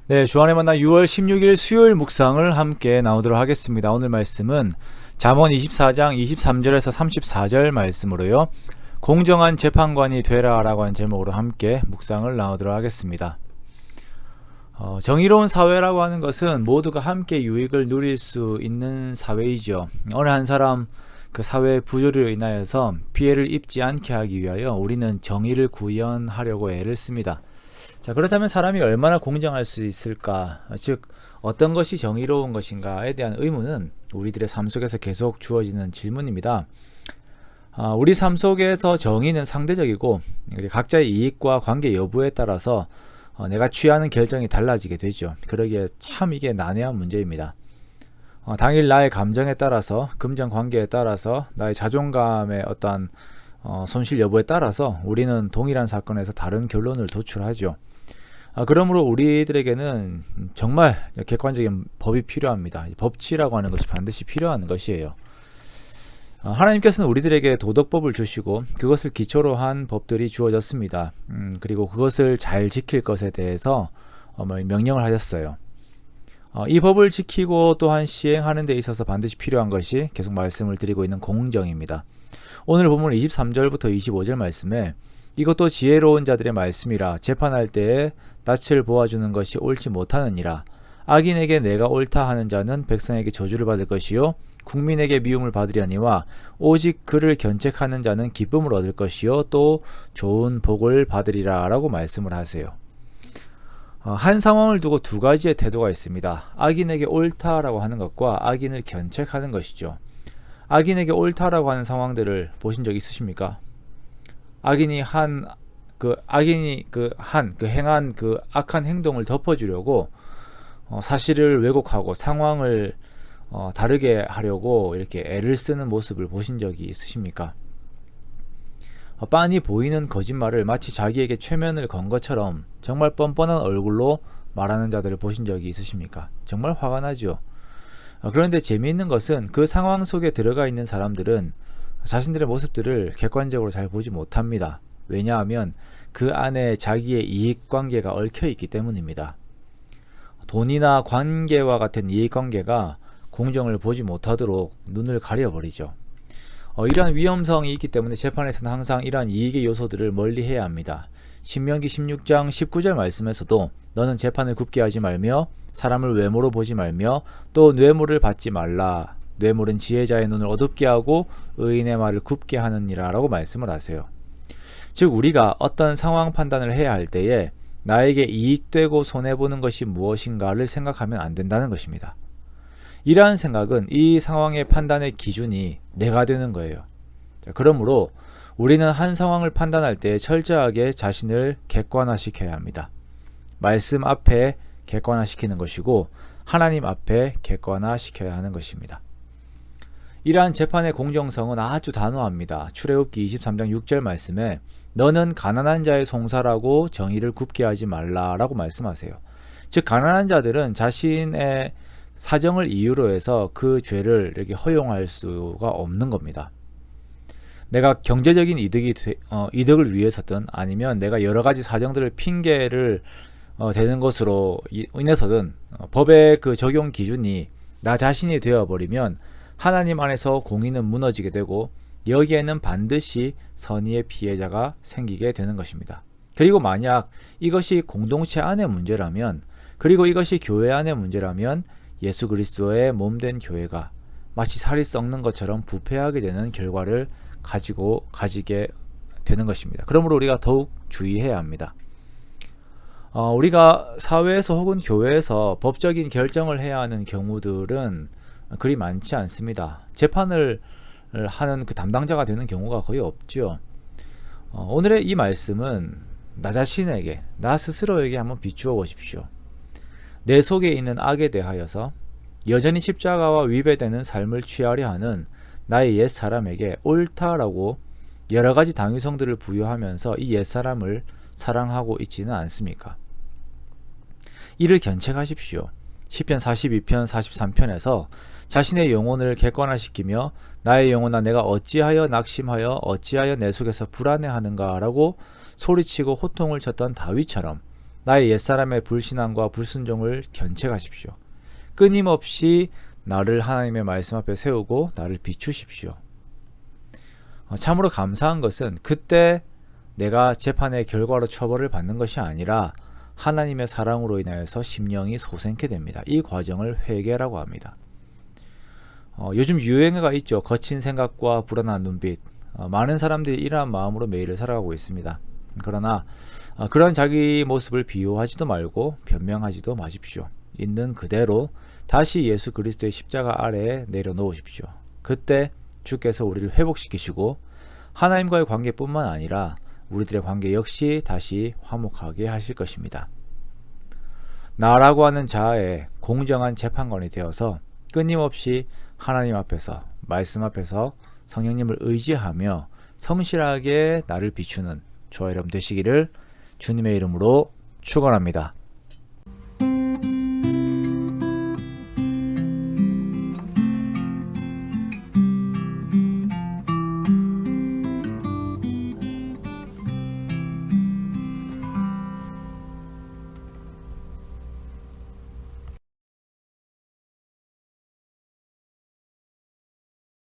네, 주안의 만나 6월 16일 수요일 묵상을 함께 나오도록 하겠습니다. 오늘 말씀은 잠언 24장 23절에서 34절 말씀으로요. 공정한 재판관이 되라 라고 하는 제목으로 함께 묵상을 나오도록 하겠습니다. 정의로운 사회라고 하는 것은 모두가 함께 유익을 누릴 수 있는 사회이죠. 어느 한 사람 그 사회의 부조리로 인하여서 피해를 입지 않게 하기 위하여 우리는 정의를 구현하려고 애를 씁니다. 자, 그렇다면 사람이 얼마나 공정할 수 있을까? 즉 어떤 것이 정의로운 것인가에 대한 의문은 우리들의 삶 속에서 계속 주어지는 질문입니다. 우리 삶 속에서 정의는 상대적이고 각자의 이익과 관계 여부에 따라서 내가 취하는 결정이 달라지게 되죠. 그러기에 참 이게 난해한 문제입니다. 당일 나의 감정에 따라서, 금전 관계에 따라서, 나의 자존감의 어떤 손실 여부에 따라서 우리는 동일한 사건에서 다른 결론을 도출하죠. 그러므로 우리들에게는 정말 객관적인 법이 필요합니다. 법치라고 하는 것이 반드시 필요한 것이에요. 하나님께서는 우리들에게 도덕법을 주시고 그것을 기초로 한 법들이 주어졌습니다. 그리고 그것을 잘 지킬 것에 대해서 명령을 하셨어요. 이 법을 지키고 또한 시행하는 데 있어서 반드시 필요한 것이 계속 말씀을 드리고 있는 공정입니다. 오늘 본문 23절부터 25절 말씀에 이것도 지혜로운 자들의 말씀이라 재판할 때에 낯을 보아주는 것이 옳지 못하느니라. 악인에게 내가 옳다 하는 자는 백성에게 저주를 받을 것이요 국민에게 미움을 받으려니와 오직 그를 견책하는 자는 기쁨을 얻을 것이요 또 좋은 복을 받으리라 라고 말씀을 하세요. 한 상황을 두고 두 가지의 태도가 있습니다. 악인에게 옳다라고 하는 것과 악인을 견책하는 것이죠. 악인에게 옳다라고 하는 상황들을 보신 적 있으십니까? 악인이 행한 그 악한 행동을 덮어주려고 사실을 왜곡하고 상황을 다르게 하려고 이렇게 애를 쓰는 모습을 보신 적이 있으십니까? 빤히 보이는 거짓말을 마치 자기에게 최면을 건 것처럼 정말 뻔뻔한 얼굴로 말하는 자들을 보신 적이 있으십니까? 정말 화가 나죠. 그런데 재미있는 것은 그 상황 속에 들어가 있는 사람들은 자신들의 모습들을 객관적으로 잘 보지 못합니다. 왜냐하면 그 안에 자기의 이익관계가 얽혀 있기 때문입니다. 돈이나 관계와 같은 이익관계가 공정을 보지 못하도록 눈을 가려버리죠. 이러한 위험성이 있기 때문에 재판에서는 항상 이러한 이익의 요소들을 멀리해야 합니다. 신명기 16장 19절 말씀에서도 너는 재판을 굽게 하지 말며 사람을 외모로 보지 말며 또 뇌물을 받지 말라. 뇌물은 지혜자의 눈을 어둡게 하고 의인의 말을 굽게 하느니라 라고 말씀을 하세요. 즉 우리가 어떤 상황 판단을 해야 할 때에 나에게 이익되고 손해보는 것이 무엇인가를 생각하면 안 된다는 것입니다. 이러한 생각은 이 상황의 판단의 기준이 내가 되는 거예요. 그러므로 우리는 한 상황을 판단할 때 철저하게 자신을 객관화시켜야 합니다. 말씀 앞에 객관화시키는 것이고 하나님 앞에 객관화시켜야 하는 것입니다. 이러한 재판의 공정성은 아주 단호합니다. 출애굽기 23장 6절 말씀에 너는 가난한 자의 송사라고 정의를 굽게 하지 말라 라고 말씀하세요. 즉 가난한 자들은 자신의 사정을 이유로 해서 그 죄를 이렇게 허용할 수가 없는 겁니다. 내가 경제적인 이득을 위해서든 아니면 내가 여러 가지 사정들을 핑계를 대는 것으로 인해서든 법의 그 적용 기준이 나 자신이 되어버리면 하나님 안에서 공의는 무너지게 되고 여기에는 반드시 선의의 피해자가 생기게 되는 것입니다. 그리고 만약 이것이 공동체 안의 문제라면 그리고 이것이 교회 안의 문제라면 예수 그리스도의 몸된 교회가 마치 살이 썩는 것처럼 부패하게 되는 결과를 가지게 되는 것입니다. 그러므로 우리가 더욱 주의해야 합니다. 우리가 사회에서 혹은 교회에서 법적인 결정을 해야 하는 경우들은 그리 많지 않습니다. 재판을 하는 그 담당자가 되는 경우가 거의 없죠. 오늘의 이 말씀은 나 자신에게, 나 스스로에게 한번 비추어 보십시오. 내 속에 있는 악에 대하여서 여전히 십자가와 위배되는 삶을 취하려 하는 나의 옛사람에게 옳다라고 여러 가지 당위성들을 부여하면서 이 옛사람을 사랑하고 있지는 않습니까? 이를 견책하십시오. 시편 42편 43편에서 자신의 영혼을 객관화시키며 나의 영혼아 내가 어찌하여 낙심하여 어찌하여 내 속에서 불안해하는가 라고 소리치고 호통을 쳤던 다윗처럼 나의 옛사람의 불신앙과 불순종을 견책하십시오. 끊임없이 나를 하나님의 말씀 앞에 세우고 나를 비추십시오. 참으로 감사한 것은 그때 내가 재판의 결과로 처벌을 받는 것이 아니라 하나님의 사랑으로 인하여서 심령이 소생케 됩니다. 이 과정을 회개라고 합니다. 요즘 유행어가 있죠. 거친 생각과 불안한 눈빛. 많은 사람들이 이러한 마음으로 매일을 살아가고 있습니다. 그러나 그런 자기 모습을 비호하지도 말고 변명하지도 마십시오. 있는 그대로 다시 예수 그리스도의 십자가 아래에 내려놓으십시오. 그때 주께서 우리를 회복시키시고 하나님과의 관계뿐만 아니라 우리들의 관계 역시 다시 화목하게 하실 것입니다. 나라고 하는 자아의 공정한 재판관이 되어서 끊임없이 하나님 앞에서, 말씀 앞에서 성령님을 의지하며 성실하게 나를 비추는 저와 여러분 되시기를 주님의 이름으로 축원합니다.